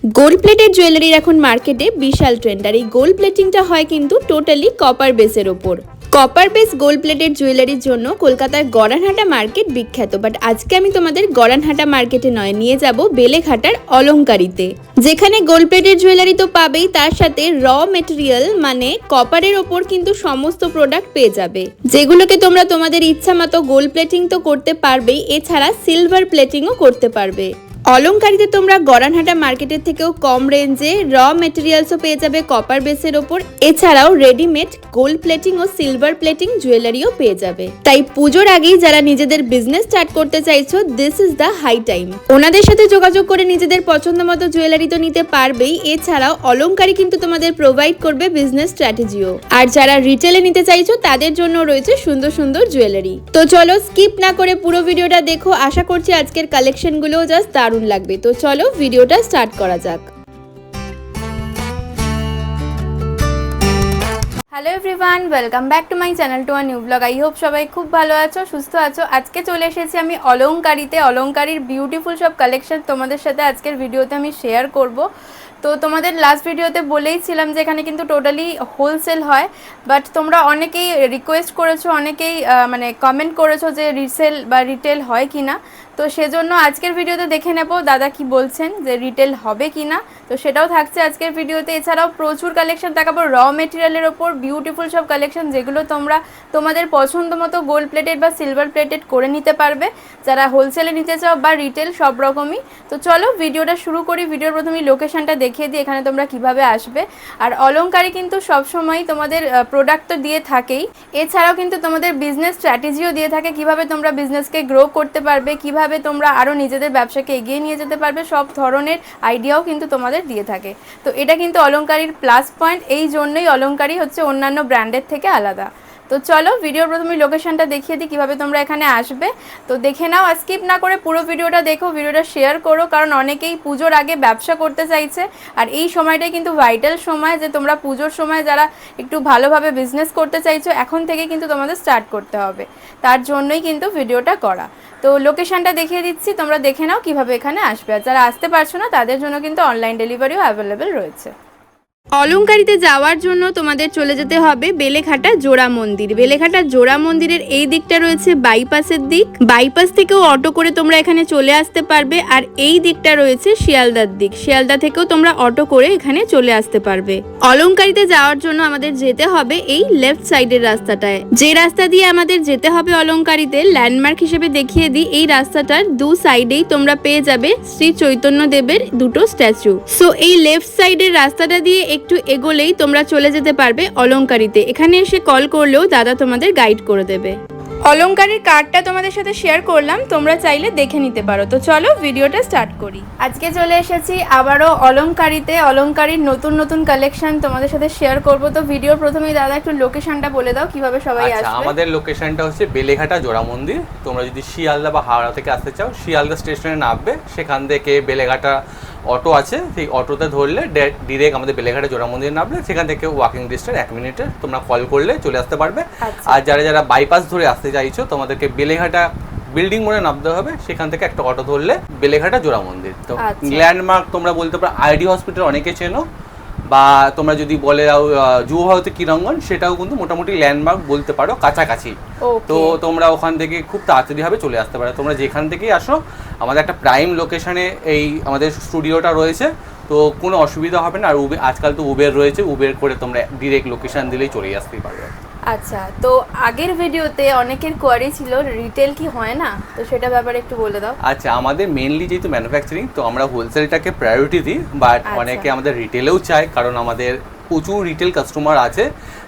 Gold plated জুয়েলারির এখন মার্কেটে বিশাল trend. আর এই গোল্ড প্লেটিংটা হয় কিন্তু টোটালি কপার বেসের ওপর। কপার বেস গোল্ড প্লেটেড জুয়েলারির জন্য কলকাতার গড়ানহাটা মার্কেট বিখ্যাত। বাট আজকে আমি তোমাদের গড়ানহাটা মার্কেটে নয়, নিয়ে যাব বেলেঘাটার অলংকারিতে, যেখানে গোল্ড প্লেটেড জুয়েলারি তো পাবেই, তার সাথে র মেটেরিয়াল মানে কপারের ওপর কিন্তু সমস্ত প্রোডাক্ট পেয়ে যাবে, যেগুলোকে তোমরা তোমাদের ইচ্ছা মতো গোল্ড প্লেটিং তো করতে পারবেই, এছাড়া সিলভার প্লেটিংও করতে পারবে। অলংকারিতে তোমরা গড়ানহাটা মার্কেটের থেকেও কম রেঞ্জে র মেটেরিয়ালসও পেয়ে যাবে কপার বেসের ওপর, এছাড়াও রেডিমেড গোল্ড প্লেটিং ও সিলভার প্লেটিং জুয়েলারিও পেয়ে যাবে। তাই পুজোর আগেই যারা নিজেদের বিজনেস স্টার্ট করতে চাইছো, this is the high time. ওনাদের সাথে যোগাযোগ করে নিজেদের পছন্দ মতো জুয়েলারি তো নিতে পারবেই, এছাড়াও অলংকারি কিন্তু তোমাদের প্রোভাইড করবে বিজনেস স্ট্র্যাটেজিও। আর যারা রিটেলে নিতে চাইছো তাদের জন্য রয়েছে সুন্দর সুন্দর জুয়েলারি। তো চলো স্কিপ না করে পুরো ভিডিওটা দেখো, আশা করছি আজকের কালেকশনগুলো জাস্ট দারুণ লাগবে। তো চলো ভিডিওটা স্টার্ট করা যাক। Hello everyone, welcome back to my channel to a new blog. I hope সবাই খুব ভালো আছো, সুস্থ আছো। আজকে চলে এসেছি আমি অলংকারিতে। অলংকারির বিউটিফুল সব কালেকশন তোমাদের সাথে আজকের ভিডিওতে আমি শেয়ার করব। তো তোমাদের লাস্ট ভিডিওতে বলেইছিলাম যে এখানে কিন্তু টোটালি হোলসেল হয়, বাট তোমরা অনেকেই রিকোয়েস্ট করেছো, অনেকেই মানে কমেন্ট করেছো যে রিসেল বা রিটেল হয় কি না। তো সেজন্য আজকের ভিডিওতে দেখে নেব দাদা কি বলছেন, যে রিটেল হবে কি না। তো সেটাও থাকছে আজকের ভিডিওতে। এছাড়াও প্রচুর কালেকশন দেখাবো র মেটেরিয়ালের ওপর, বিউটিফুল সব কালেকশন, যেগুলো তোমরা তোমাদের পছন্দ মতো গোল্ড প্লেটেড বা সিলভার প্লেটেড করে নিতে পারবে, যারা হোলসেলে নিতে চাও বা রিটেল সব রকমই। তো চলো ভিডিওটা শুরু করি। ভিডিওর প্রথমেই লোকেশনটা দেখিয়ে দিই এখানে তোমরা কিভাবে আসবে। আর অলংকারি কিন্তু সবসময় তোমাদের প্রোডাক্ট তো দিয়ে থাকেই, এছাড়াও কিন্তু তোমাদের বিজনেস স্ট্র্যাটেজিও দিয়ে থাকে, কিভাবে তোমরা বিজনেসকে গ্রো করতে পারবে, কিভাবে তোমরা আরও নিজেদের ব্যবসাকে এগিয়ে নিয়ে যেতে পারবে, সব ধরনের আইডিয়াও কিন্তু তোমাদের দিয়ে থাকে। তো এটা কিন্তু অলংকারির প্লাস পয়েন্ট, এই জন্যই অলংকারি হচ্ছে অন্যান্য ব্র্যান্ডের থেকে আলাদা। তো চলো ভিডিওর প্রথমে লোকেশনটা দেখিয়ে দিই কিভাবে তোমরা এখানে আসবে। তো দেখে নাও, আর স্কিপ না করে পুরো ভিডিওটা দেখো, ভিডিওটা শেয়ার করো, কারণ অনেকেই পুজোর আগে ব্যবসা করতে চাইছে। আর এই সময়টাই কিন্তু ভাইটাল সময়, যে তোমরা পুজোর সময় যারা একটু ভালোভাবে বিজনেস করতে চাইছো, এখন থেকে কিন্তু তোমাদের স্টার্ট করতে হবে। তার জন্যই কিন্তু ভিডিওটা করা। তো লোকেশনটা দেখিয়ে দিচ্ছি, তোমরা দেখে নাও কিভাবে এখানে আসবে। আর যারা আসতে পারছো না তাদের জন্য কিন্তু অনলাইন ডেলিভারিও অ্যাভেলেবেল রয়েছে। অলংকারিতে যাওয়ার জন্য তোমাদের চলে যেতে হবে বেলেঘাটা জোড়া মন্দির। বেলেঘাটা জোড়া মন্দিরের এই দিকটা রয়েছে বাইপাসের দিক, বাইপাস থেকেও অটো করে তোমরা এখানে চলে আসতে পারবে। আর এই দিকটা রয়েছে শিয়ালদার দিক, শিয়ালদা থেকেও তোমরা অটো করে এখানে চলে আসতে পারবে। অলংকারিতে যাওয়ার জন্য আমাদের যেতে হবে এই লেফট সাইডের রাস্তাটায়। যে রাস্তা দিয়ে আমাদের যেতে হবে অলংকারিতে, ল্যান্ডমার্ক হিসেবে দেখিয়ে দিই, এই রাস্তাটার দু সাইডেই তোমরা পেয়ে যাবে শ্রী চৈতন্য দেবের দুটো স্ট্যাচু। সো এই লেফট সাইডের রাস্তাটা দিয়ে একটু এগোলেই তোমরা চলে যেতে পারবে অলংকারিতে। এখানে এসে কল করলেও দাদা তোমাদের গাইড করে দেবে। অলংকারির কার্ডটা তোমাদের সাথে শেয়ার করলাম, তোমরা চাইলে দেখে নিতে পারো। তো চলো ভিডিওটা স্টার্ট করি। আজকে চলে এসেছি আবারও অলংকারিতে। অলংকারির নতুন নতুন কালেকশন তোমাদের সাথে শেয়ার করব। তো ভিডিওর প্রথমেই দাদা একটু লোকেশনটা বলে দাও কিভাবে সবাই আসবে। আমাদের লোকেশনটা হচ্ছে বেলেঘাটা জোড়া মন্দির। তোমরা যদি শিয়ালদা বা হাওড়া থেকে আসতে চাও, শিয়ালদা স্টেশনে নামবে, সেখান থেকে বেলেঘাটা অটো আছে, সেই অটোতে ধরলে ডিরেক্ট আমাদের বেলেঘাটা জোড়া মন্দির নামলে, সেখান থেকে ওয়াকিং ডিস্টেন্স 1 মিনিটে তোমরা কল করলে চলে আসতে পারবে। আর যারা যারা বাইপাস ধরে আসতে চাইছো, তোমাদেরকে বেলেঘাটা বিল্ডিং মোড়ে নামতে হবে, সেখান থেকে একটা অটো ধরলে বেলেঘাটা জোড়া মন্দির। তো ল্যান্ডমার্ক তোমরা বলতে পারো আইডি হসপিটাল, অনেকে চেনো, বা তোমরা যদি বলে যুব ভারতী ক্রীড়াঙ্গন, সেটাও কিন্তু মোটামুটি ল্যান্ডমার্ক বলতে পারো, কাছাকাছি। তো তোমরা ওখান থেকে খুব তাড়াতাড়ি ভাবে চলে আসতে পারো। তোমরা যেখান থেকেই আসো, আমাদের একটা প্রাইম লোকেশনে এই আমাদের স্টুডিওটা রয়েছে, তো কোনো অসুবিধা হবে না। আর আজকাল তো উবের রয়েছে, উবের করে তোমরা ডিরেক্ট লোকেশন দিলেই চলে আসতেই পারবে। আচ্ছা, তো আগের ভিডিওতে অনেকের কোয়ারি ছিল রিটেল কি হয় না, তো সেটা ব্যাপারে একটু বলে দাও। আচ্ছা, আমাদের মেইনলি যেহেতু ম্যানুফ্যাকচারিং, তো আমরা হোলসেলটাকে প্রায়োরিটি দিই, বাট অনেকে আমাদের রিটেলেও চায়, কারণ আমাদের প্রচুর রিটেল কাস্টমার আছে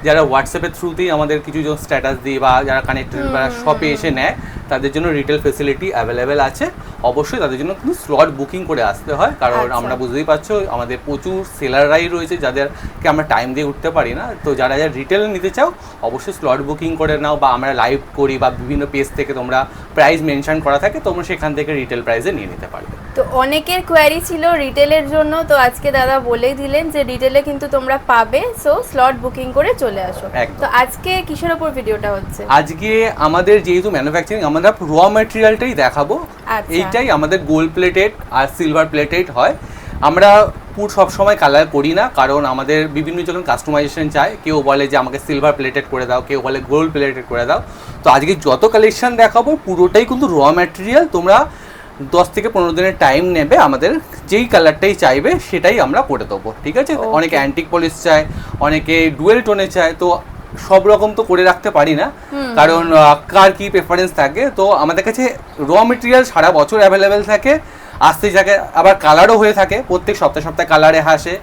যারা হোয়াটসঅ্যাপের থ্রুতেই আমাদের কিছু স্ট্যাটাস দিই, বা যারা কানেক্টেড বা শপে এসে নেয়, তাদের জন্য রিটেল ফেসিলিটি অ্যাভেলেবেল আছে। অবশ্যই তাদের জন্য কিন্তু স্লট বুকিং করে আসতে হয়, কারণ আমরা বুঝতেই পারছো আমাদের প্রচুর সেলাররাই রয়েছে যাদেরকে আমরা টাইম দিয়ে উঠতে পারি না। তো যারা যারা রিটেল নিতে চাও, অবশ্যই স্লট বুকিং করে নাও, বা আমরা লাইভ করি, বা বিভিন্ন পেজ থেকে তোমরা প্রাইস মেনশন করা থাকে, তোমরা সেখান থেকে রিটেল প্রাইসে নিয়ে নিতে পারবে। তো অনেকের কোয়ারি ছিল রিটেলের জন্য, তো আজকে দাদা বলেই দিলেন যে রিটেলে কিন্তু তোমরা পাবে, সো স্লট বুকিং করে চলে আসো। তো আজকে কিসের উপর ভিডিওটা হচ্ছে? আজকে আমাদের যেহেতু ম্যানুফ্যাকচারিং, আমরা র মেটেরিয়ালটাই দেখাবো। এইটাই আমাদের গোল্ড প্লেটেড আর সিলভার প্লেটেড হয়। আমরা নূপুর সবসময় কালার করি না, কারণ আমাদের বিভিন্ন যখন কাস্টমাইজেশন চায়, কেউ বলে যে আমাকে সিলভার প্লেটেড করে দাও, কেউ বলে গোল্ড প্লেটেড করে দাও। তো আজকে যত কালেকশন দেখাবো পুরোটাই কিন্তু র ম্যাটেরিয়াল, তোমরা 10 থেকে 15 দিনের টাইম নেবে, আমাদের যেই কালারটাই চাইবে সেটাই আমরা করে দেবো, ঠিক আছে? অনেকে অ্যান্টিক পলিশ চায়, অনেকে ডুয়েল টোনে চায়, তো সব রকম তো করে রাখতে পারি না, কারণ কার কি প্রেফারেন্স থাকে। তো আমাদের কাছে র মেটেরিয়াল সারা বছর অ্যাভেলেবেল থাকে, আসতে থাকে, আবার কালারও হয়ে থাকে, প্রত্যেক সপ্তাহে সপ্তাহে কালারে আসে।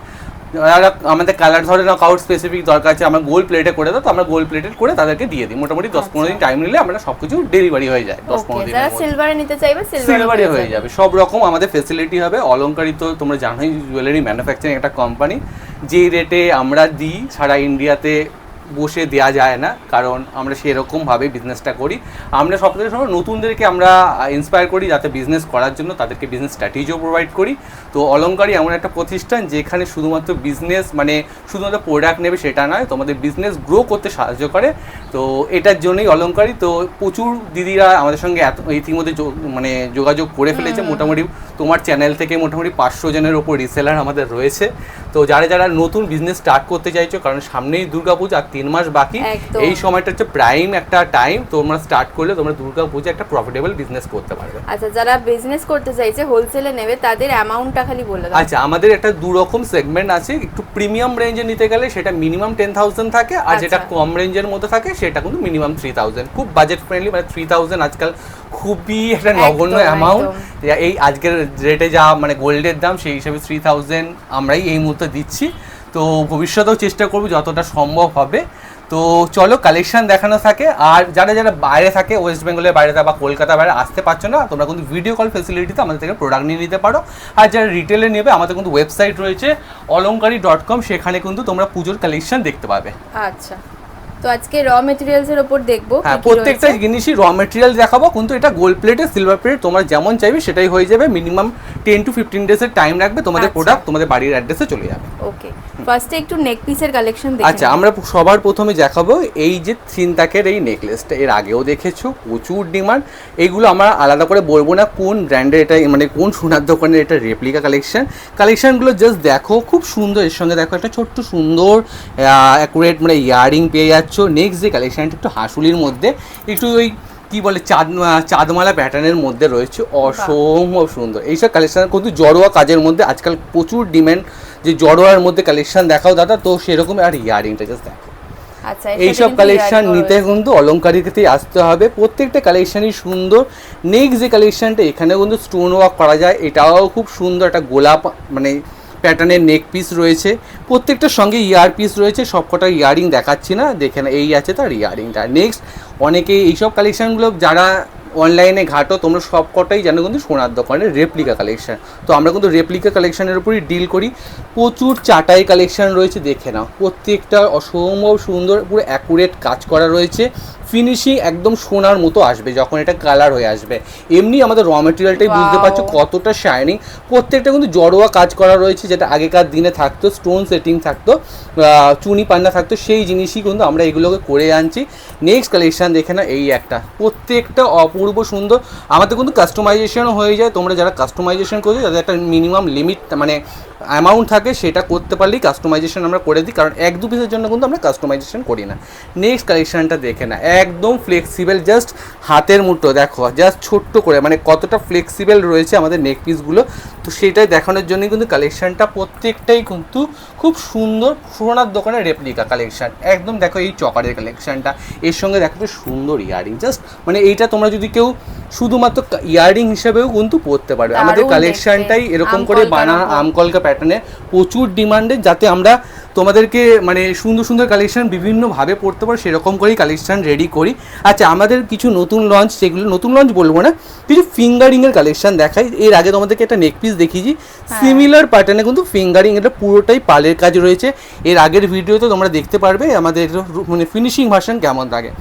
আমাদের কালার ধরে না, কাউট স্পেসিফিক দরকার আছে, আমরা গোল্ড প্লেটে করে দাও, তো আমরা গোল্ড প্লেটেড করে তাদেরকে দিয়ে দিই। মোটামুটি 10-15 দিন টাইম নিলে আমরা সবকিছু ডেলিভারি হয়ে যায় 10-15 দিনের মধ্যে। সিলভারে নিতে চাইবে সিলভারে হয়ে যাবে, সব রকম আমাদের ফেসিলিটি হবে। অলংকারী তো তোমরা জানোই জুয়েলারি ম্যানুফ্যাকচারিং একটা কোম্পানি, যেই রেটে আমরা দিই সারা ইন্ডিয়াতে বসে দেওয়া যায় না, কারণ আমরা সেরকমভাবে বিজনেসটা করি। আমরা সবথেকে সময় নতুনদেরকে আমরা ইন্সপায়ার করি যাতে বিজনেস করার জন্য, তাদেরকে বিজনেস স্ট্র্যাটেজিও প্রোভাইড করি। তো অলংকারী এমন একটা প্রতিষ্ঠান যেখানে শুধুমাত্র বিজনেস মানে শুধুমাত্র প্রোডাক্ট নেবে সেটা নয়, তোমাদের বিজনেস গ্রো করতে সাহায্য করে। তো এটার জন্যই অলংকারী। তো প্রচুর দিদিরা আমাদের সঙ্গে ইতিমধ্যে মানে যোগাযোগ করে ফেলেছে। মোটামুটি তোমার চ্যানেল থেকে মোটামুটি 500 জনের ওপর রিসেলার আমাদের রয়েছে। তো যারা যারা নতুন বিজনেস স্টার্ট করতে চাইছো, কারণ সামনেই দুর্গাপূজা আর 3 মাস বাকি, এই সময়টা হচ্ছে প্রাইম একটা টাইম, তোমরা স্টার্ট করলে তোমরা দুর্গাপূজা একটা প্রফিটেবল বিজনেস করতে পারবে। আচ্ছা, যারা বিজনেস করতে চাইছে হোলসেলে নেবে তাদের অ্যামাউন্টটা খালি বলে দাও। আচ্ছা, আমাদের একটা দু রকম সেগমেন্ট আছে। একটু প্রিমিয়াম রেঞ্জে নিতে গেলে সেটা মিনিমাম 10,000 থাকে, আর যেটা কম রেঞ্জের মধ্যে থাকে সেটা কিন্তু মিনিমাম 3,000। খুব বাজেট ফ্রেন্ডলি, মানে 3,000 আজকাল খুবই একটা নগণ্য অ্যামাউন্ট। এই আজকের রেটে যা মানে গোল্ডের দাম, সেই হিসাবে 3,000 আমরাই এই মুহূর্তে দিচ্ছি। তো ভবিষ্যতেও চেষ্টা করবো যতটা সম্ভব হবে। তো চলো কালেকশন দেখানো থাকে। আর যারা যারা বাইরে থাকে, ওয়েস্ট বেঙ্গলের বাইরে বা কলকাতা বাইরে আসতে পারছো না, তোমরা কিন্তু ভিডিও কল ফেসিলিটিতে আমাদের থেকে প্রোডাক্ট নিয়ে নিতে পারো। আর যারা রিটেলে নেবে, আমাদের কিন্তু ওয়েবসাইট রয়েছে অলংকারী.com, সেখানে কিন্তু তোমরা পুজোর কালেকশন দেখতে পাবে। আচ্ছা, তো আজকে র মেটেরিয়ালস এর উপর দেখবো। হ্যাঁ, প্রত্যেকটা জিনিসই র মেটেরিয়াল দেখাবো, কিন্তু এটা গোল্ড প্লেটে সিলভার প্লেট তোমরা যেমন চাইবে সেটাই হয়ে যাবে। মিনিমাম 10 to 15 ডেজের টাইম রাখবে, তোমাদের প্রোডাক্ট তোমাদের বাড়ির অ্যাড্রেসে চলে যাবে। ওকে, ফার্স্টে একটু নেক পিসের কালেকশন দেখি। আচ্ছা, আমরা সবার প্রথমে দেখাবো এই যে সিনতাকের এই নেকলেসটা। এর আগেও দেখেছো, প্রচুর ডিমান্ড। এইগুলো আমরা আলাদা করে বলবো না কোন ব্র্যান্ডের এটা, মানে কোন সোনার দোকানের এটা রেপ্লিকা কালেকশনগুলো জাস্ট দেখো, খুব সুন্দর। এর সঙ্গে দেখো একটা ছোট্ট সুন্দর অ্যাকুরেট মানে ইয়ারিং পেয়ে যাচ্ছ। নেক্সট যে কালেকশনটা একটু হাসুলির মধ্যে, একটু ওই কি বলে চাঁদমালা প্যাটার্নের মধ্যে রয়েছে, অসম্ভব সুন্দর। এইসব কালেকশন কিন্তু জড়োয়া কাজের মধ্যে আজকাল প্রচুর ডিমান্ড, যে জড়োয়ার মধ্যে কালেকশন দেখাও দাদা। তো সেরকম আর ইয়ারিংটা জাস্ট দেখো। আচ্ছা, এইসব কালেকশন নিতে কিন্তু অলংকারীতেই আসতে হবে, প্রত্যেকটা কালেকশনই সুন্দর। নেক্সট যে কালেকশনটা, এখানে কিন্তু স্টোন ওয়ার্ক করা যায়, এটাও খুব সুন্দর। একটা গোলাপ মানে প্যাটার্নের নেক পিস রয়েছে, প্রত্যেকটার সঙ্গে ইয়ার পিস রয়েছে। সবকটা ইয়ারিং দেখাচ্ছি না, দেখে না, এই আছে তার ইয়ারিংটা। নেক্সট অনেকে এইসব কালেকশানগুলো যারা অনলাইনে ঘাটো, তোমরা সবকটাই জানো কিন্তু সোনার দোকানের রেপ্লিকা কালেকশান। তো আমরা কিন্তু রেপ্লিকা কালেকশানের উপরই ডিল করি। প্রচুর চাটাই কালেকশান রয়েছে, দেখে নাও, প্রত্যেকটা অসম্ভব সুন্দর, পুরো অ্যাকুরেট কাজ করা রয়েছে। ফিনিশিং একদম সোনার মতো আসবে যখন এটা কালার হয়ে আসবে। এমনি আমাদের র মেটেরিয়ালটাই বুঝতে পারছো কতটা শাইনিং। প্রত্যেকটা কিন্তু জড়োয়া কাজ করা রয়েছে, যেটা আগেকার দিনে থাকতো, স্টোন সেটিং থাকতো, চুনি পান্না থাকতো, সেই জিনিসই কিন্তু আমরা এগুলোকে করে আনছি। নেক্সট কালেকশান দেখে না, এই একটা, প্রত্যেকটা অপূর্ব সুন্দর। আমাদের কিন্তু কাস্টমাইজেশনও হয়ে যায়। তোমরা যারা কাস্টমাইজেশন করছো, যাদের একটা মিনিমাম লিমিট মানে অ্যামাউন্ট থাকে, সেটা করতে পারলেই কাস্টমাইজেশন আমরা করে দিই, কারণ 1-2 পিসের জন্য কিন্তু আমরা কাস্টমাইজেশন করি না। নেক্সট কালেকশানটা দেখে না, একদম ফ্লেক্সিবল, জাস্ট হাতের মুঠো দেখো, জাস্ট ছোট্ট করে মানে কতটা ফ্লেক্সিবল রয়েছে আমাদের নেক পিসগুলো। তো সেটাই দেখানোর জন্যই কিন্তু কালেকশানটা প্রত্যেকটাই কিন্তু খুব সুন্দর, সোনার দোকানের রেপ্লিকা কালেকশান। একদম দেখো এই চকারের কালেকশানটা, এর সঙ্গে দেখো তো সুন্দর ইয়ারিং, জাস্ট মানে এইটা তোমরা যদি কেউ শুধুমাত্র ইয়ারিং হিসেবেও কিন্তু পরতে পারবে। আমাদের কালেকশানটাই এরকম করে বানানো, আমকলকা প্যাটার্নে, প্রচুর ডিমান্ডে, যাতে আমরা তোমাদেরকে মানে সুন্দর সুন্দর কালেকশান বিভিন্নভাবে পড়তে পারো, সেরকম করেই কালেকশান রেডি করি। আচ্ছা, আমাদের কিছু নতুন লঞ্চ, সেগুলো নতুন লঞ্চ বলবো না, কিছু ফিঙ্গারিংয়ের কালেকশান দেখাই। এর আগে তোমাদেরকে একটা নেক পিস দেখিয়েছি, সিমিলার প্যাটার্নে কিন্তু ফিঙ্গারিং, এটা পুরোটাই পালের কাজ রয়েছে। এর আগের ভিডিওতে তোমরা দেখতে পারবে আমাদের মানে ফিনিশিং ভার্সন কেমন থাকে।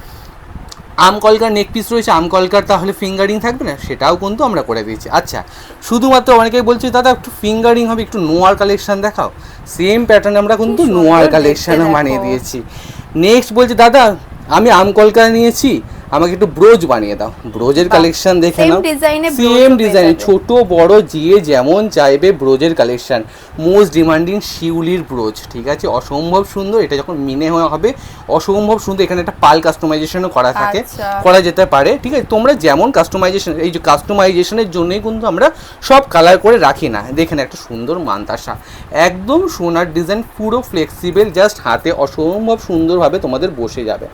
আমকলকার নেক পিস রয়েছে, আমকলকার তাহলে ফিঙ্গারিং থাকবে না, সেটাও কিন্তু আমরা করে দিয়েছি। আচ্ছা, শুধুমাত্র অনেকেই বলছি দাদা একটু ফিঙ্গারিং হবে, একটু নোয়ার কালেকশান দেখাও। সেম প্যাটার্ন আমরা কিন্তু নোয়ার কালেকশানও বানিয়ে দিয়েছি। নেক্সট বলছি দাদা আমি আমকলকা নিয়েছি, আমাকে একটু ব্রোজ বানিয়ে দাও। ব্রোজের কালেকশন দেখে নাও, সেম ডিজাইন, ছোট বড় যে যেমন চাইবে ব্রোজের কালেকশন। মোস্ট ডিমান্ডিং শিউলির ব্রোজ, ঠিক আছে, অসম্ভব সুন্দর। এটা যখন মিনে হবে অসম্ভব সুন্দর। এখানে একটা পাল কাস্টমাইজেশনও করা থাকে, করা যেতে পারে, ঠিক আছে। তোমরা যেমন কাস্টমাইজেশন, এই যে কাস্টমাইজেশনের জন্যই কিন্তু আমরা সব কালার করে রাখি না। দেখেন একটা সুন্দর মান্তাসা, একদম সোনার ডিজাইন, পুরো ফ্লেক্সিবল, জাস্ট হাতে অসম্ভব সুন্দরভাবে তোমাদের বসে যাবে,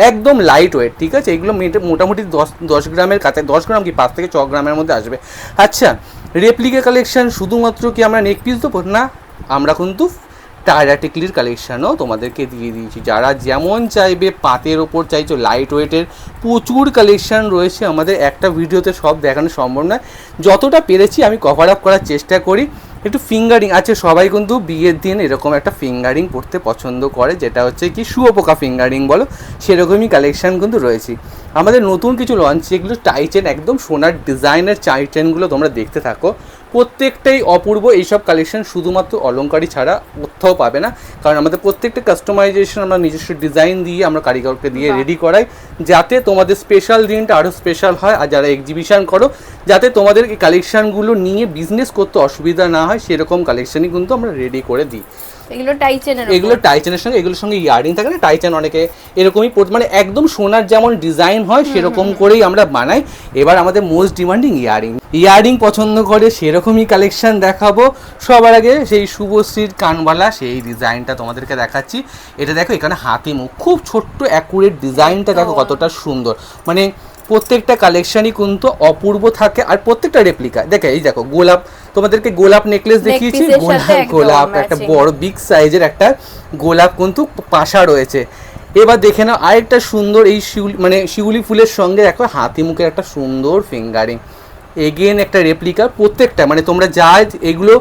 একদম লাইট ওয়েট, ঠিক আছে। এগুলো মোটামুটি 10 গ্রামের কাছে, 10 গ্রাম কি 5 থেকে 6 গ্রামের মধ্যে আসবে। আচ্ছা, রেপ্লিকা কালেকশন শুধুমাত্র কি আমরা নেক পিস দেবো না, আমরা কিন্তু টায়রা টিকলির কালেকশানও তোমাদেরকে দিয়ে দিয়েছি। যারা যেমন চাইবে, পাতের ওপর চাইছো, লাইট ওয়েটের প্রচুর কালেকশান রয়েছে আমাদের। একটা ভিডিওতে সব দেখানো সম্ভব নয়, যতটা পেরেছি আমি কভার আপ করার চেষ্টা করি। একটু ফিঙ্গারিং আছে, সবাই কিন্তু বিয়ের দিন এরকম একটা ফিঙ্গারিং পরতে পছন্দ করে, যেটা হচ্ছে কি শুয়োপোকা ফিঙ্গারিং বলো, সেরকমই কালেকশান কিন্তু রয়েছে। আমাদের নতুন কিছু লঞ্চ, যেগুলো টাই চেন, একদম সোনার ডিজাইনের টাই চেনগুলো তোমরা দেখতে থাকো, প্রত্যেকটাই অপূর্ব। এইসব কালেকশন শুধুমাত্র অলংকারী ছাড়া কোথাও পাবে না, কারণ আমাদের প্রত্যেকটা কাস্টমাইজেশন আমরা নিজস্ব ডিজাইন দিয়ে আমরা কারিগরকে দিয়ে রেডি করাই, যাতে তোমাদের স্পেশাল দিনটা আরও স্পেশাল হয়। আর যারা এক্সিবিশন করো, যাতে তোমাদের এই কালেকশানগুলো নিয়ে বিজনেস করতে অসুবিধা না হয়, সেরকম কালেকশনই কিন্তু আমরা রেডি করে দিই। এগুলো টাইচেনের, এগুলো টাইচেনের সঙ্গে, এগুলোর সঙ্গে ইয়ারিং থাকে না, টাইচেন অনেকে এরকমই মানে একদম সোনার যেমন ডিজাইন হয় সেরকম করেই আমরা বানাই। এবার আমাদের মোস্ট ডিমান্ডিং ইয়ারিং পছন্দ করে সেরকমই কালেকশন দেখাবো। সবার আগে সেই শুভশ্রীর কানবালা, সেই ডিজাইনটা তোমাদেরকে দেখাচ্ছি। এটা দেখো, এখানে হাতি মুখ, খুব ছোট্ট অ্যাকুরেট ডিজাইনটা দেখো কতটা সুন্দর। মানে প্রত্যেকটা কালেকশনই কিন্তু অপূর্ব থাকে, আর প্রত্যেকটা রেপ্লিকা। দেখো, এই দেখো গোলাপ, তোমাদেরকে গোলাপ নেকলেস দেখিয়েছি, গোলাপ একটা বড় বিগ সাইজের একটা গোলাপ কিন্তু পাশা রয়েছে। এবার দেখে নাও আরেকটা সুন্দর, এই শিউলি ফুলের সঙ্গে দেখো হাতি মুখের একটা সুন্দর ফিঙ্গারিং, এগেন একটা রেপ্লিকা। প্রত্যেকটা মানে তোমরা যা এগুলো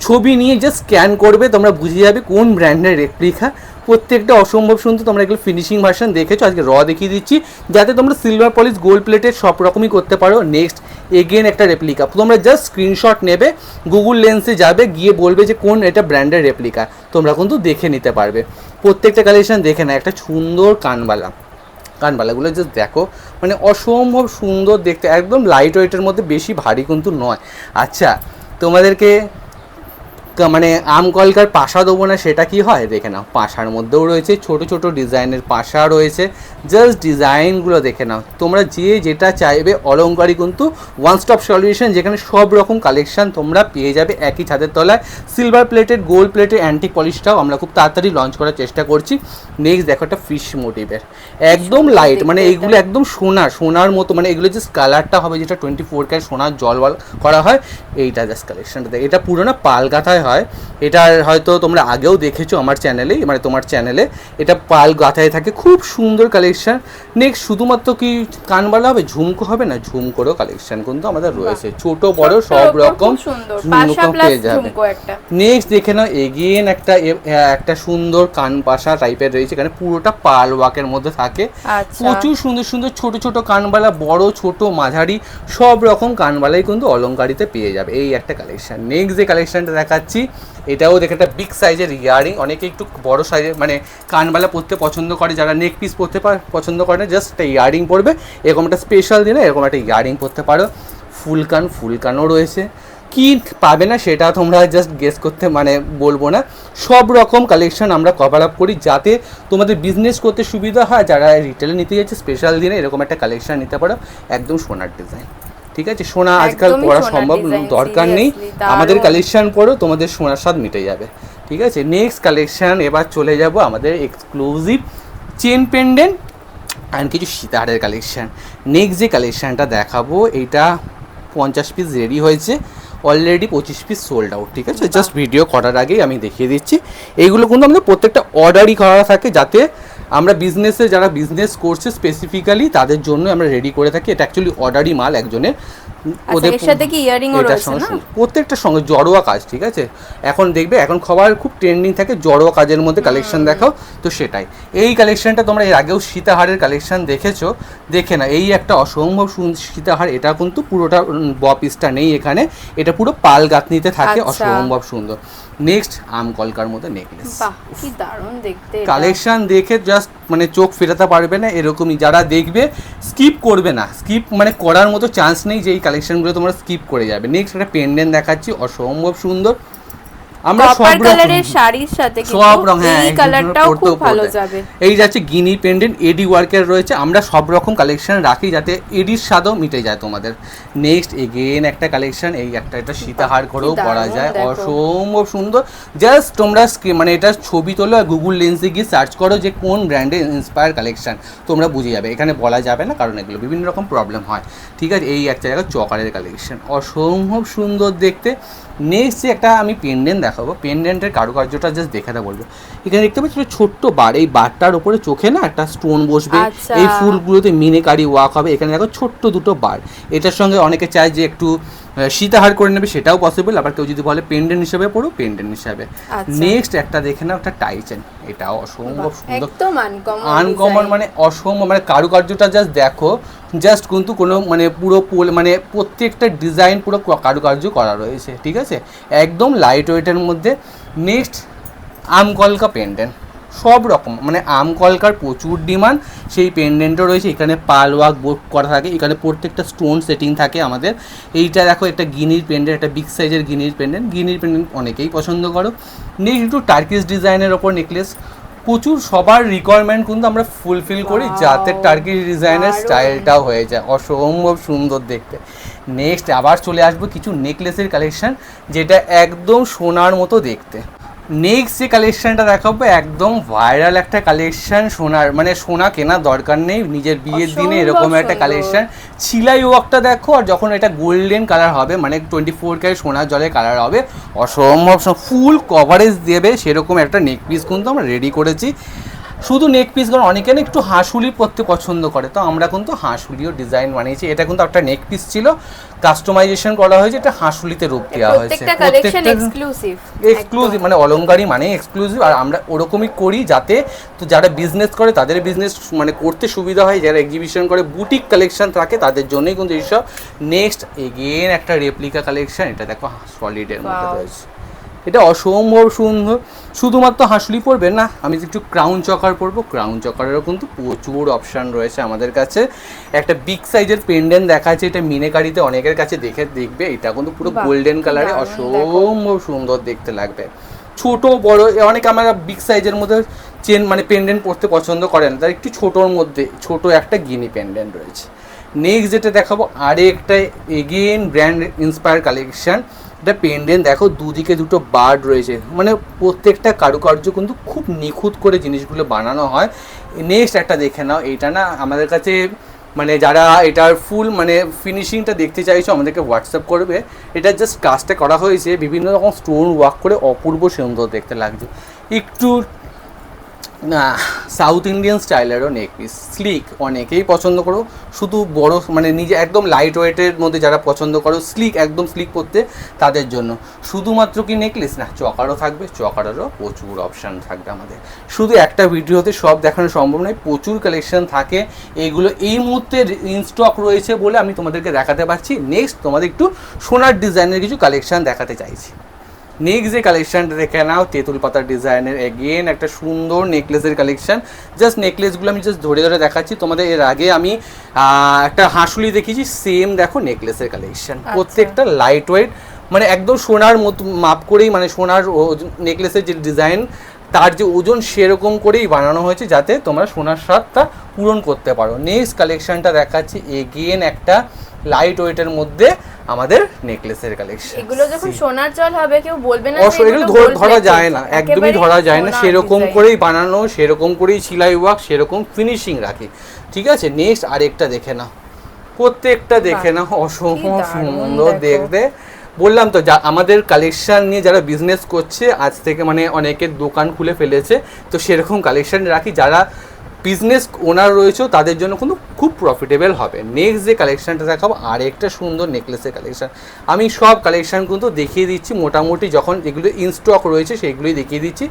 ছবি নিয়ে জাস্ট স্ক্যান করবে, তোমরা বুঝে যাবে কোন ব্র্যান্ডের রেপ্লিকা। প্রত্যেকটা অসম্ভব সুন্দর। তোমরা এগুলো ফিনিশিং ভার্সন দেখেছো, আজকে দেখিয়ে দিচ্ছি, যাতে তোমরা সিলভার পলিশ, গোল্ড প্লেটেড সব রকমই করতে পারো। নেক্সট এগেন একটা রেপ্লিকা, তোমরা জাস্ট স্ক্রিনশট নেবে, গুগল লেন্সে যাবে, গিয়ে বলবে যে কোন এটা ব্র্যান্ডের রেপ্লিকা, তোমরা কিন্তু দেখে নিতে পারবে। প্রত্যেকটা কালেকশন দেখে না, একটা সুন্দর কানবালাগুলো জাস্ট দেখো, মানে অসম্ভব সুন্দর দেখতে, একদম লাইট ওয়েটের মধ্যে, বেশি ভারী কিন্তু নয়। আচ্ছা, তোমাদেরকে মানে আম কলকার পাশা দেবো না, সেটা কি হয় দেখে নাও। পাশার মধ্যেও রয়েছে ছোট ছোট ডিজাইনের পাশা রয়েছে, জাস্ট ডিজাইনগুলো দেখে নাও। তোমরা যে যেটা চাইবে, অলংকারী কিন্তু ওয়ান স্টপ সলিউশন, যেখানে সব রকম কালেকশন তোমরা পেয়ে যাবে একই ছাদের তলায়। Silver plated, gold plated, antique পলিশটাও আমরা খুব তাড়াতাড়ি লঞ্চ করার চেষ্টা করছি। নেক্সট দেখো একটা ফিশ মোটিভের, একদম লাইট, মানে এইগুলো একদম সোনার মতো, মানে এগুলো জাস্ট কালারটা হবে যেটা 24 ক্যারেট সোনার জল করা হয়। এইটা জাস্ট কালেকশনটা দেখ, এটা পুরো না পাল গাঁথায় হয়। এটা হয়তো তোমরা আগেও দেখেছো আমার চ্যানেলে, মানে তোমার চ্যানেলে, এটা পাল গাঁথায় থাকে, খুব সুন্দর কালেকশন। নেক্সট শুধুমাত্র কি কানবালা হবে, ঝুমকো হবে না, ঝুমকোরও কালেকশন কিন্তু আমাদের রয়েছে, ছোট বড় সব রকম ঝুমকো পেয়ে যাবে। নেক্সট দেখে নাও, এগেন একটা সুন্দর কান পাশা টাইপের রয়েছে, এখানে পুরোটা পাল ওয়ার্কের মধ্যে থাকে। প্রচুর সুন্দর সুন্দর ছোট ছোট কানবালা, বড় ছোট মাঝারি সব রকম কানবালাই কিন্তু অলংকারিতে পেয়ে যাবে। এই একটা কালেকশন। নেক্সট যে কালেকশনটা দেখাচ্ছি, এটাও দেখে একটা বিগ সাইজের ইয়ারিং। অনেকে একটু বড় সাইজের মানে কানবালা পরতে পছন্দ করে, যারা নেক পিস পরতে পছন্দ করে না, জাস্ট একটা ইয়ারিং পরবে, এরকম একটা স্পেশাল দিনে এরকম একটা ইয়ারিং পরতে পারো। ফুলকানও রয়েছে, কি পাবে না সেটা তোমরা জাস্ট গেস করতে মানে বলবো না। সব রকম কালেকশন আমরা কভার আপ করি, যাতে তোমাদের বিজনেস করতে সুবিধা হয়। যারা রিটেলে নিতে যাচ্ছে স্পেশাল দিনে এরকম একটা কালেকশন নিতে পারো, একদম সোনার ডিজাইন, ঠিক আছে। সোনা আজকাল পরা সম্ভব দরকার নেই, আমাদের কালেকশন পরো, তোমাদের সোনার স্বাদ মিটে যাবে, ঠিক আছে। নেক্সট কালেকশন, এবার চলে যাব আমাদের এক্সক্লুসিভ চেন পেন্ডেন্ট অ্যান্ড কিছু সীতাহারের কালেকশন। নেক্সট যে কালেকশানটা দেখাবো, এইটা 50 পিস রেডি হয়েছে, অলরেডি 25 পিস সোল্ড আউট, ঠিক আছে। জাস্ট ভিডিও করার আগেই আমি দেখিয়ে দিচ্ছি, এইগুলো কিন্তু আমাদের প্রত্যেকটা অর্ডারই করা থাকে, যাতে আমরা বিজনেসে যারা বিজনেস করছে স্পেসিফিক্যালি তাদের জন্য আমরা রেডি করে থাকি। এটা অ্যাকচুয়ালি অর্ডারই মাল একজনের, ওদের সাথে কি ইয়ারিংও রয়েছে না, প্রত্যেকটার সঙ্গে জড়োয়া কাজ, ঠিক আছে। এখন দেখবে, এখন খাবার খুব ট্রেন্ডিং থাকে জড়োয়া কাজের মধ্যে কালেকশন দেখাও, তো সেটাই। এই কালেকশনটা তোমরা এর আগেও সীতাহারের কালেকশন দেখেছো, দেখে না, এই একটা অসম্ভব সীতাহার। এটা কিন্তু পুরোটা পিসটা নেই এখানে, এটা পুরো পাল গাঁথনিতে থাকে, অসম্ভব সুন্দর। নেক্সট আম কলকার মধ্যে নেকলেস, কি দারুণ দেখতে কালেকশন দেখে জাস্ট জাস্ট মানে চোখ ফেরাতে পারবে না, এরকমই যারা দেখবে স্কিপ করবে না, স্কিপ মানে করার মতো চান্স নেই যে এই কালেকশনগুলো তোমরা স্কিপ করে যাবে। নেক্সট একটা পেন্ডেন্ট দেখাচ্ছি, অসম্ভব সুন্দর। আমরা সব কালারের শাড়ির সাথে সব রকম, হ্যাঁ এই কালারটাও খুব ভালো যাবে। এই যাচ্ছে গিনি পেন্ডেন্ট, এডি ওয়ার্কের রয়েছে। আমরা সব রকম কালেকশন রাখি যাতে এডির স্বাদও মিটে যায় তোমাদের। নেক্সট এগেন একটা কালেকশন, এই একটা এটা সীতাহার ঘরেও পরা যায়, অসম্ভব সুন্দর। জাস্ট তোমরা মানে এটা ছবি তোলো আর গুগল লেন্সে গিয়ে সার্চ করো যে কোন ব্র্যান্ডের ইন্সপায়ার কালেকশন, তোমরা বুঝে যাবে। এখানে বলা যাবে না কারণ এগুলো বিভিন্ন রকম প্রবলেম হয়, ঠিক আছে। এই একটা জায়গায় চকারের কালেকশন, অসম্ভব সুন্দর দেখতে। নেক্সট একটা আমি পেন্ডেন্ট দেখাবো, পেন্ডেন্টের কারুকার্যটা জাস্ট দেখাতে বলবো। এখানে দেখতে পাচ্ছি ছোট্ট বার, এই বারটার উপরে চোখে না একটা স্টোন বসবে, এই ফুলগুলোতে মিনেকারি ওয়ার্ক হবে। এখানে দেখো ছোট্ট দুটো বার, এটার সঙ্গে অনেকে চায় যে একটু সীতাহার করে নেবে, সেটাও পসিবল। আবার কেউ যদি বলে পেন্ডেন্ট হিসাবে পড়ো, পেন্ডেন্ট হিসাবে। নেক্সট একটা দেখে নাও, একটা টাইচেন, এটাও অসম্ভব সুন্দর, আনকমন মানে অসম্ভব, মানে কারুকার্যটা জাস্ট দেখো, জাস্ট কিন্তু কোনো মানে পুরো মানে প্রত্যেকটা ডিজাইন পুরো কারুকার্য করা রয়েছে, ঠিক আছে, একদম লাইট ওয়েটের মধ্যে। নেক্সট আমকলকা পেন্ডেন্ট, সব রকম মানে আমকলকার প্রচুর ডিমান্ড, সেই পেন্ডেন্টও রয়েছে। এখানে পাল ওয়ার্ক বোর্ড করা থাকে, এখানে প্রত্যেকটা স্টোন সেটিং থাকে আমাদের। এইটা দেখো একটা গিনির পেন্ডেন্ট, একটা বিগ সাইজের গিনির পেন্ডেন্ট অনেকেই পছন্দ করো। নেক্সট একটু টার্কিশ ডিজাইনের ওপর নেকলেস, প্রচুর সবার রিকোয়ারমেন্ট কিন্তু আমরা ফুলফিল করি যাতে টার্কিশ ডিজাইনের স্টাইলটাও হয়ে যায়, অসম্ভব সুন্দর দেখতে। নেক্সট আবার চলে আসবো কিছু নেকলেসের কালেকশন, যেটা একদম সোনার মতো দেখতে। নেক্সট যে কালেকশনটা দেখাবো একদম ভাইরাল একটা কালেকশন, সোনার মানে সোনা কেনার দরকার নেই নিজের বিয়ের দিনে এরকম একটা কালেকশন। ছিলাই ওয়ার্কটা দেখো, আর যখন এটা গোল্ডেন কালার হবে মানে 24 ক্যারেট সোনার জলে কালার হবে, অসম্ভব ফুল কভারেজ দেবে সেরকম একটা নেক পিস কিন্তু আমরা রেডি করেছি। শুধু নেক পিস, কারণ অনেকে না একটু হাঁসুলি পরতে পছন্দ করে, তো আমরা কিন্তু হাঁসুলিও ডিজাইন বানিয়েছি। এটা কিন্তু একটা নেক পিস ছিল, কাস্টমাইজেশন করা হয়েছে, এটা হাঁসুলিতে রূপ দেওয়া হয়েছে। প্রত্যেকটা এক্সক্লুসিভ, মানে অলংকারী মানে এক্সক্লুসিভ, আর আমরা ওরকমই করি যাতে তো যারা বিজনেস করে তাদের বিজনেস মানে করতে সুবিধা হয়, যারা এক্সিবিশন করে বুটিক কালেকশন থাকে তাদের জন্যই কিন্তু এইসব। নেক্সট এগেন একটা রেপ্লিকা কালেকশন, এটা দেখো সলিডের মধ্যে রয়েছে, এটা অসম্ভব সুন্দর। শুধুমাত্র হাঁসুলি পরবে না, আমি একটু ক্রাউন চকার পরবো, ক্রাউন চকারেরও কিন্তু প্রচুর অপশান রয়েছে আমাদের কাছে। একটা বিগ সাইজের পেন্ডেন্ট দেখাচ্ছে, এটা মিনেকারিতে অনেকের কাছে দেখবে, এটা কিন্তু পুরো গোল্ডেন কালারে অসম্ভব সুন্দর দেখতে লাগবে। ছোট বড় অনেকে আমরা বিগ সাইজের মধ্যে চেন মানে পেন্ডেন্ট পরতে পছন্দ করেন, তার একটু ছোটোর মধ্যে ছোট একটা গিনি পেন্ডেন্ট রয়েছে। নেক্সট যেটা দেখাবো আরেকটা এগেন ব্র্যান্ড ইন্সপায়ার কালেকশন, এটা পেন্ডেন্ট দেখো দুদিকে দুটো বার্ড রয়েছে, মানে প্রত্যেকটা কারুকার্য কিন্তু খুব নিখুঁত করে জিনিসগুলো বানানো হয়। নেক্সট একটা দেখে নাও, এইটা না আমাদের কাছে মানে যারা এটার ফুল মানে ফিনিশিংটা দেখতে চাইছো আমাদেরকে হোয়াটসঅ্যাপ করবে। এটা জাস্ট কাজটা করা হয়েছে বিভিন্ন রকম স্টোন ওয়ার্ক করে, অপূর্ব সুন্দর দেখতে লাগছে। একটু না সাউথ ইন্ডিয়ান স্টাইলেরও নেক পিস, স্লিক অনেকেই পছন্দ করো, শুধু বড় মানে নিজে একদম লাইট ওয়েটের মধ্যে যারা পছন্দ করো স্লিক একদম স্লিক করতে, তাদের জন্য। শুধুমাত্র কি নেকলেস না, চকারও থাকবে, চকারেরও প্রচুর অপশান থাকবে আমাদের। শুধু একটা ভিডিওতে সব দেখানো সম্ভব নয়, প্রচুর কালেকশন থাকে, এইগুলো এই মুহূর্তে ইন স্টক রয়েছে বলে আমি তোমাদেরকে দেখাতে পারছি। নেক্সট তোমাদের একটু সোনার ডিজাইনের কিছু কালেকশন দেখাতে চাইছি। নেক্সট যে কালেকশানটা দেখে নাও তেঁতুল পাতার ডিজাইনের এগেন একটা সুন্দর নেকলেসের কালেকশান। জাস্ট নেকলেসগুলো আমি জাস্ট ধরে ধরে দেখাচ্ছি তোমাদের। এর আগে আমি একটা হাঁসুলি দেখিয়েছি, সেম দেখো নেকলেসের কালেকশান, প্রত্যেকটা লাইট ওয়েট মানে একদম সোনার মতো মাপ করেই, মানে সোনার নেকলেসের যে ডিজাইন তার যে ওজন সেরকম করেই বানানো হয়েছে যাতে তোমরা সোনার স্বাদটা পূরণ করতে পারো। নেক্সট কালেকশানটা দেখাচ্ছি এগেন একটা লাইট ওয়েটের মধ্যে আমাদের নেকলেসের কালেকশন। এগুলো যখন সোনার জল হবে কেউ বলবে না এগুলো ধরা যায় না, একদমই ধরা যায় না, সেরকম করেই বানানো, সেরকম করেই সেলাই ওয়ার্ক, সেরকম ফিনিশিং রাখি, ঠিক আছে। নেক্সট আরেকটা দেখে নাও, প্রত্যেকটা দেখে নাও অসম্ভব সুন্দর দেখতে। বললাম তো আমাদের কালেকশন নিয়ে যারা বিজনেস করছে আজ থেকে মানে অনেকের দোকান খুলে ফেলেছে, তো সেরকম কালেকশন রাখি, যারা বিজনেস ওনার রয়েছে তাদের জন্য কিন্তু খুব প্রফিটেবল হবে। নেক্সট যে কালেকশানটা দেখাবো আরেকটা সুন্দর নেকলেসের কালেকশান। আমি সব কালেকশান কিন্তু দেখিয়ে দিচ্ছি, মোটামুটি যখন যেগুলো ইন স্টক রয়েছে সেইগুলোই দেখিয়ে দিচ্ছি।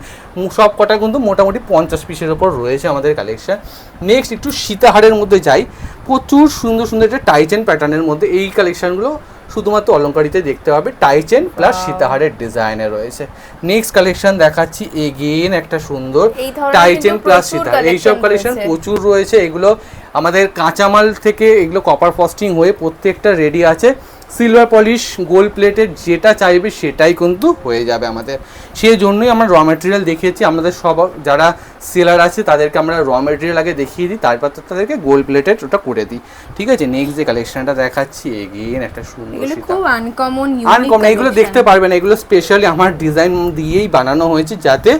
সব কটা কিন্তু মোটামুটি 50 পিসের ওপর রয়েছে আমাদের কালেকশান। নেক্সট একটু সীতাহারের মধ্যে যাই, প্রচুর সুন্দর সুন্দর একটা টাইচেন প্যাটার্নের মধ্যে এই কালেকশানগুলো শুধুমাত্র অলংকারিতে দেখতে হবে। টাই চেন প্লাস সীতাহারের ডিজাইনে রয়েছে। নেক্সট কালেকশন দেখাচ্ছি, এগেইন একটা সুন্দর টাই চেন প্লাস সীতাহার। এইসব কালেকশন প্রচুর রয়েছে। এগুলো আমাদের কাঁচামাল থেকে এগুলো কপার ফ্রস্টিং হয়ে প্রত্যেকটা রেডি আছে। সিলভার পলিশ, গোল্ড প্লেটেড, যেটা চাইবে সেটাই কিন্তু হয়ে যাবে আমাদের। সেই জন্যই আমরা র ম্যাটেরিয়াল দেখিয়েছি। আমাদের সব যারা সেলার আছে তাদেরকে আমরা র ম্যাটেরিয়াল আগে দেখিয়ে দিই, তারপর তাদেরকে গোল্ড প্লেটেড ওটা করে দিই, ঠিক আছে। নেক্সট যে কালেকশনটা দেখাচ্ছি, এগেইন একটা সুন্দর খুব আনকমন, এগুলো দেখতে পারবেন। এগুলো স্পেশালি আমার ডিজাইন দিয়েই বানানো হয়েছে যাতে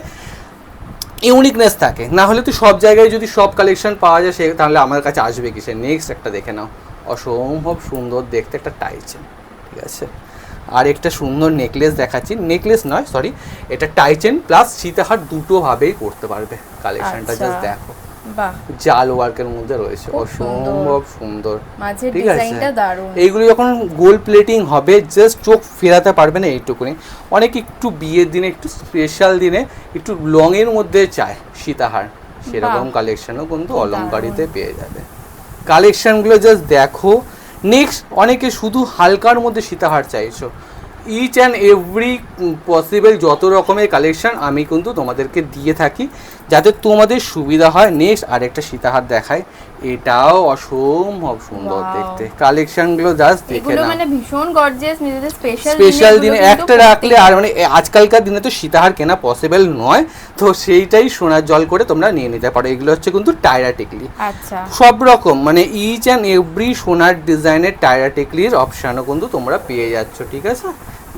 ইউনিকনেস থাকে। না হলে তো সব জায়গায় যদি সব কালেকশন পাওয়া যায় সে তাহলে আমার কাছে আসবে কিসে। নেক্সট একটা দেখে নাও, অসম্ভব সুন্দর দেখতে একটা টাই চেন, ঠিক আছে। আর একটা সুন্দর নেকলেস দেখাচ্ছি, নেকলেস নয় সরি, এটা টাই চেন প্লাস সীতাহার দুটোভাবেই করতে পারবে। কালেকশনটা জাস্ট দেখো, জাল ওয়ার্কের মধ্যে রয়েছে, অসম্ভব সুন্দর, ঠিক আছে। এইগুলো যখন গোল্ড প্লেটিং হবে জাস্ট চোখ ফেরাতে পারবে না এইটুকুনি। অনেক একটু বিয়ের দিনে, একটু স্পেশাল দিনে একটু লং এর মধ্যে চায় সীতাহার, সেরকম কালেকশনও কিন্তু অলংকারিতে পেয়ে যাবে। কালেকশনগুলো জাস্ট দেখো। নেক্সট অনেকে শুধু হালকার মধ্যে সীতাহার চাইছো, ইচ অ্যান্ড এভরি পসিবল যত রকমের কালেকশন আমি কিন্তু তোমাদেরকে দিয়ে থাকি যাতে তোমাদের সুবিধা হয়। নেক্সট আরেকটা সীতাহার দেখায়, এটাও অসম্ভব সুন্দর দেখতে। কালেকশনগুলো জাস্ট দেখে নাও, মানে ভীষণ গর্জিয়াস, নিজেদের স্পেশাল দিনে একটা রাখলে। আর মানে আজকালকার দিনে তো সীতাহার কেনা পসিবল নয়, তো সেইটাই সোনার জল করে তোমরা নিয়ে নিতে পারো। এগুলো হচ্ছে কিন্তু টায়রা টিকলি, আচ্ছা, সব রকম মানে ইচ অ্যান্ড এভরি সোনার ডিজাইনের টায়রা টিকলির অপশানও কিন্তু তোমরা পেয়ে যাচ্ছ, ঠিক আছে।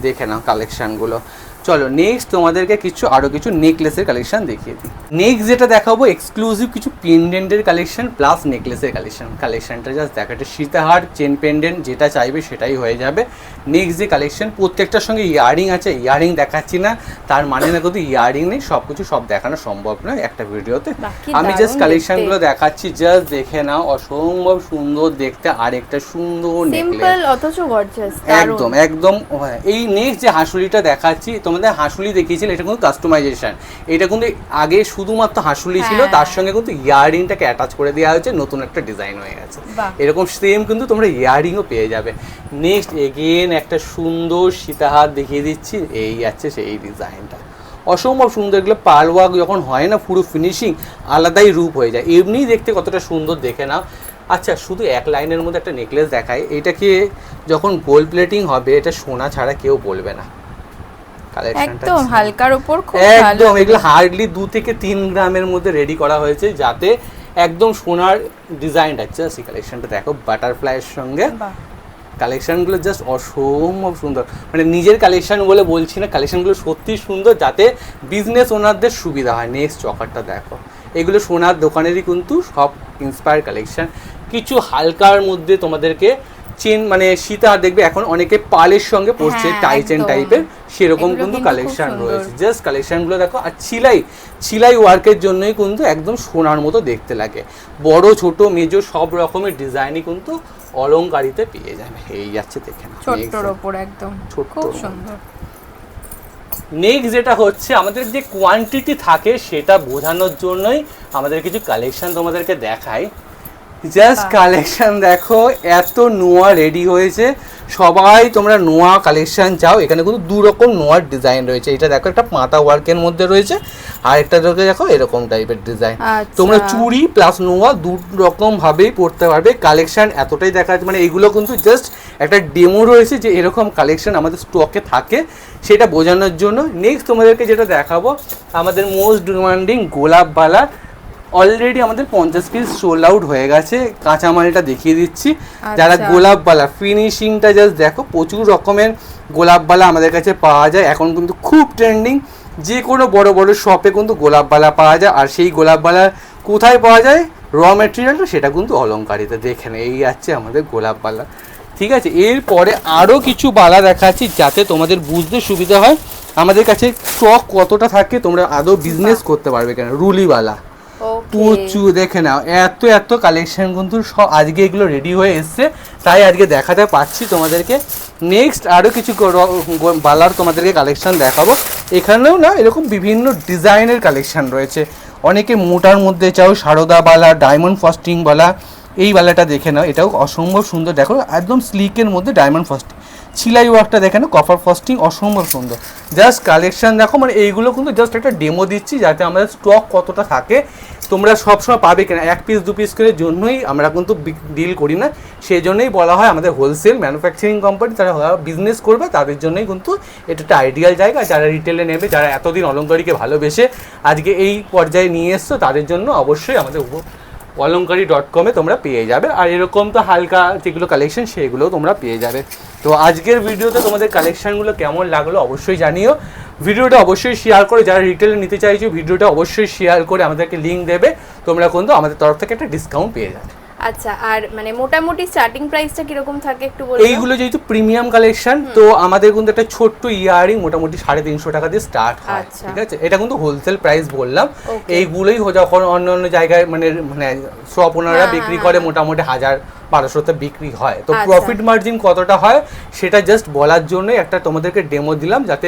দেখে নাও কালেকশনগুলো। চলো নেক্সট তোমাদেরকে আরও কিছু নেকলেসের কালেকশন দেখিয়ে দিই। নেক্সট যেটা দেখাবো এক্সক্লুসিভ কিছু পেন্ডেন্টের কালেকশন প্লাস নেকলেসের কালেকশনটা জাস্ট দেখো। এটা সীতাহার, চেন পেন্ডেন্ট, যেটা চাইবে সেটাই হয়ে যাবে। নেক্সট যে কালেকশন, প্রত্যেকটার সঙ্গে ইয়ারিং আছে। ইয়ারিং দেখাচ্ছি না তার মানে না কিন্তু ইয়ারিং নেই, সব কিছু সব দেখানো সম্ভব নয় একটা ভিডিওতে। আমি জাস্ট কালেকশনগুলো দেখাচ্ছি, জাস্ট দেখে নাও, অসম্ভব সুন্দর দেখতে। আর একটা সুন্দর নেকলেস, অথচ গর্জিয়াস, একদম একদম। এই নেক্সট যে হাসুলিটা দেখাচ্ছি, তোমাদের হাসুলি দেখিয়েছিল, এটা কিন্তু কাস্টমাইজেশন। এটা কিন্তু আগে শুধুমাত্র হাসুলি ছিল, তার সঙ্গে কিন্তু ইয়াররিংটাকে অ্যাটাচ করে দেওয়া হয়েছে, নতুন একটা ডিজাইন হয়ে গেছে। এরকম সেম কিন্তু তোমরা ইয়াররিংও পেয়ে যাবে। নেক্সট এগেন একটা সুন্দর সীতাহার দেখিয়ে দিচ্ছি, এই আছে সেই ডিজাইনটা, অসম্ভব সুন্দর। এগুলো পার্ল ওয়ার্ক যখন হয় না, পুরো ফিনিশিং আলাদাই রূপ হয়ে যায়। এমনিই দেখতে কতটা সুন্দর দেখে নাও। আচ্ছা, শুধু এক লাইনের মধ্যে একটা নেকলেস দেখায়, এটাকে যখন গোল্ড প্লেটিং হবে এটা সোনা ছাড়া কেউ বলবে না। একদম হালকার উপর, খুব একদম এগুলো হার্ডলি 2 থেকে 3 গ্রামের মধ্যে রেডি করা হয়েছে যাতে একদম সোনার ডিজাইনটা আছে। সেই কালেকশনটা দেখো বাটারফ্লাইয়ের সঙ্গে, কালেকশনগুলো জাস্ট অসম্ভব সুন্দর। মানে নিজের কালেকশন বলে বলছি না, কালেকশনগুলো সত্যি সুন্দর যাতে বিজনেস ওনারদের সুবিধা হয়। নেক্সট চকারটা দেখো, এগুলো সোনার দোকানেরই কিন্তু সব ইন্সপায়ার কালেকশন। কিছু হালকার মধ্যে তোমাদেরকে চেন মানে সীতাহার দেখবে এখন অনেকে পালের সঙ্গে পড়ছে, টাই চেন টাইপের, সেরকম কিন্তু কালেকশন রয়েছে। জাস্ট কালেকশনগুলো দেখো। আর ছিলাই ওয়ার্কের জন্যই কিন্তু একদম সোনার মতো দেখতে লাগে। বড় ছোট মেজো সব রকমের ডিজাইনই কিন্তু অলংকারিতে পেয়ে যাবে। এই যাচ্ছে দেখে না, ছোট্টর উপর একদম খুব সুন্দর। নেক্সট যেটা হচ্ছে আমাদের যে কোয়ান্টিটি থাকে সেটা বোঝানোর জন্যই আমাদের কিছু কালেকশন তোমাদেরকে দেখাই। জাস্ট কালেকশন দেখো, এত নোয়া রেডি হয়েছে। সবাই তোমরা নোয়া কালেকশন চাও, এখানে কিন্তু 2 রকম নোয়ার ডিজাইন রয়েছে। এটা দেখো একটা পাতা ওয়ার্কের মধ্যে রয়েছে, আর একটা দেখো এরকম টাইপের ডিজাইন। তোমরা চুড়ি প্লাস নোয়া 2 রকম ভাবেই পড়তে পারবে। কালেকশন এতটাই দেখা যাচ্ছে, মানে এগুলো কিন্তু জাস্ট একটা ডেমো রয়েছে যে এরকম কালেকশন আমাদের স্টকে থাকে সেটা বোঝানোর জন্য। নেক্সট তোমাদেরকে যেটা দেখাবো, আমাদের মোস্ট ডিমান্ডিং গোলাপবালা। অলরেডি আমাদের 50 পিস সোল্ড আউট হয়ে গেছে। কাঁচামালটা দেখিয়ে দিচ্ছি। যারা গোলাপবালা ফিনিশিংটা জাস্ট দেখো, প্রচুর রকমের গোলাপবালা আমাদের কাছে পাওয়া যায়। এখন কিন্তু খুব ট্রেন্ডিং, যে কোনো বড় বড় শপে কিন্তু গোলাপবালা পাওয়া যায়। আর সেই গোলাপবালা কোথায় পাওয়া যায়, র মেটেরিয়ালটা সেটা কিন্তু অলংকারিতে। দেখেন এই আছে আমাদের গোলাপবালা, ঠিক আছে। এরপরে আরও কিছু বালা দেখাচ্ছি যাতে তোমাদের বুঝতে সুবিধা হয় আমাদের কাছে স্টক কতটা থাকে, তোমরা আদৌ বিজনেস করতে পারবে কেন। রুলিবালা প্রচুর, দেখে নাও এত কালেকশন কিন্তু সব আজকে এগুলো রেডি হয়ে এসছে, তাই আজকে দেখাতে পাচ্ছি তোমাদেরকে। নেক্সট আরও কিছু বালার তোমাদেরকে কালেকশন দেখাবো। এখানেও না এরকম বিভিন্ন ডিজাইনের কালেকশন রয়েছে। অনেকে মোটার মধ্যে চাও, সারদা বালা, ডায়মন্ড ফস্টিং বালা। এই বালাটা দেখে নাও, এটাও অসম্ভব সুন্দর। দেখো একদম স্লিকের মধ্যে ডায়মন্ড ফস্টিং, ছিলাই ওয়ার্কটা দেখেন, কপার ফস্টিং অসম্ভব সুন্দর। জাস্ট কালেকশন দেখো, মানে এইগুলো কিন্তু জাস্ট একটা ডেমো দিচ্ছি যাতে আমাদের স্টক কতটা থাকে তোমরা সবসময় পাবে কিনা। 1 পিস 2 পিস করে জন্যই আমরা কিন্তু ডিল করি না, সেই জন্যই বলা হয় আমাদের হোলসেল ম্যানুফ্যাকচারিং কোম্পানি, যারা বিজনেস করবে তাদের জন্যই কিন্তু এটা একটা আইডিয়াল জায়গা। যারা রিটেলে নেবে, যারা এতদিন অলংকারীকে ভালোবেসে আজকে এই পর্যায়ে নিয়ে এসছো, তাদের জন্য অবশ্যই আমাদের অলংকারি.com-এ তোমরা পেয়ে যাবে। আর এরকম তো হালকা যেগুলো কালেকশন সেগুলোও তোমরা পেয়ে যাবে। তো আজকের ভিডিওতে তোমাদের কালেকশনগুলো কেমন লাগলো অবশ্যই জানিও। ভিডিওটা অবশ্যই শেয়ার করে, যারা রিটেলে নিতে চাইছো ভিডিওটা অবশ্যই শেয়ার করে আমাদেরকে লিঙ্ক দেবে, তোমরা কিন্তু আমাদের তরফ থেকে একটা ডিসকাউন্ট পেয়ে যাবে। আচ্ছা, আর মানে মোটামুটি স্টার্টিং প্রাইসটা কিরকম থাকে একটু বলুন। এইগুলো যেহেতু প্রিমিয়াম কালেকশন, তো আমাদের কিন্তু একটা ছোট্ট ইয়ারিং মোটামুটি 350 টাকা দিয়ে স্টার্ট হয়, ঠিক আছে। এটা কিন্তু হোলসেল প্রাইস বললাম। এইগুলোই যখন অন্য অন্য জায়গায় মানে শপ ওনারা বিক্রি করে মোটামুটি 1000-1200তে বিক্রি হয়, তো প্রফিট মার্জিন কতটা হয় সেটা জাস্ট বলার জন্যই একটা তোমাদেরকে ডেমো দিলাম, যাতে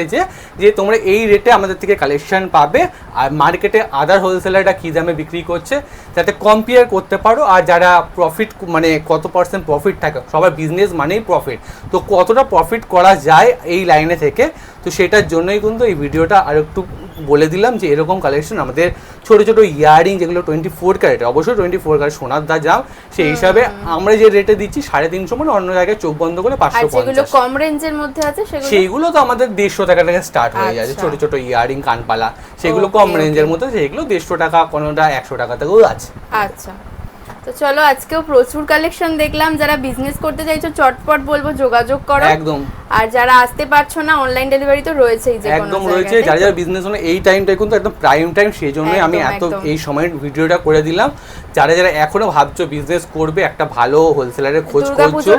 যে তোমরা এই রেটে আমাদের থেকে কালেকশন পাবে, আর মার্কেটে আদার হোলসেলাররা কী দামে বিক্রি করছে যাতে কম্পেয়ার করতে পারো। আর যারা প্রফিট মানে কত পার্সেন্ট প্রফিট থাকে, সবার বিজনেস মানেই প্রফিট, তো কতটা প্রফিট করা যায় এই লাইনে থেকে, তো সেটার জন্যই কিন্তু এই ভিডিওটা আর একটু বলে দিলাম যে এরকম কালেকশন আমাদের ছোটো ছোটো ইয়ারিং যেগুলো 24 ক্যারেট, অবশ্যই 24 ক্যারেট সোনার দাম, সেই হিসাবে আমরা যে রেটে দিচ্ছি 350, মানে অন্য জায়গায় চোখ বন্ধ করে 550। কম রেঞ্জের মধ্যে আছে সেইগুলো তো আমাদের 150 টাকা থেকে স্টার্ট হয়ে যাচ্ছে। ছোট ছোট ইয়ারিং কানপালা সেগুলো কম রেঞ্জের মধ্যে, সেগুলো 150 টাকা, কোনোটা 100 টাকা থেকেও আছে। আচ্ছা, তো চলো আজকেও প্রচুর কালেকশন দেখলাম। যারা বিজনেস করতে চাইছো চটপট বলবো যোগাযোগ করো একদম। আর যারা আসতে পারছো না, অনলাইন ডেলিভারি তো রয়েছেই, যে একদম রয়েছে। যারা যারা বিজনেস মানে এই টাইমটা কিন্তু একদম প্রাইম টাইম, সেই জন্যই আমি এই সময়ের ভিডিওটা করে দিলাম। যারা যারা এখনো ভাবছো বিজনেস করবে, একটা ভালো হোলসেলারের খোঁজ করছো,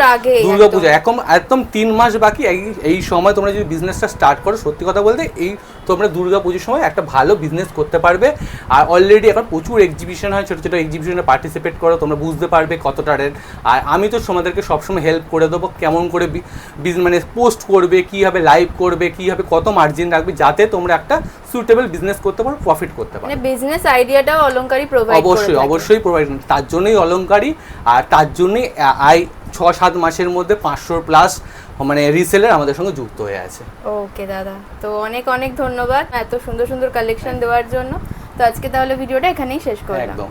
দুর্গাপূজা একদম 3 মাস বাকি, এই সময় তোমরা যদি বিজনেসটা স্টার্ট করো, সত্যি কথা বলতে এই তোমরা দুর্গাপুজোর সময় একটা ভালো বিজনেস করতে পারবে। আর অলরেডি এখন প্রচুর এক্সিবিশন হয়, ছোটো ছোটো এক্সিবিশনে পার্টিসিপেট করো, তোমরা বুঝতে পারবে কতটা রেট। আর আমি তো তোমাদেরকে সবসময় হেল্প করে দেবো, কেমন করে মানে পোস্ট করবে, কীভাবে লাইভ করবে, কীভাবে কত মার্জিন রাখবে, যাতে তোমরা একটা সুইটেবল বিজনেস করতে পারো, প্রফিট করতে পারো। মানে বিজনেস আইডিয়াটাও অলংকারি প্রোভাইড করে। অবশ্যই প্রোভাইড, তার জন্যই অলংকারি। আর তার জন্যই 6-7 মাসের মধ্যে 500+ মানে রিসেলার আমাদের সঙ্গে যুক্ত হয়ে আছে। ওকে দাদা, তো অনেক অনেক ধন্যবাদ এত সুন্দর সুন্দর কালেকশন দেওয়ার জন্য। তো আজকে তাহলে ভিডিওটা এখানেই শেষ করলাম। একদম।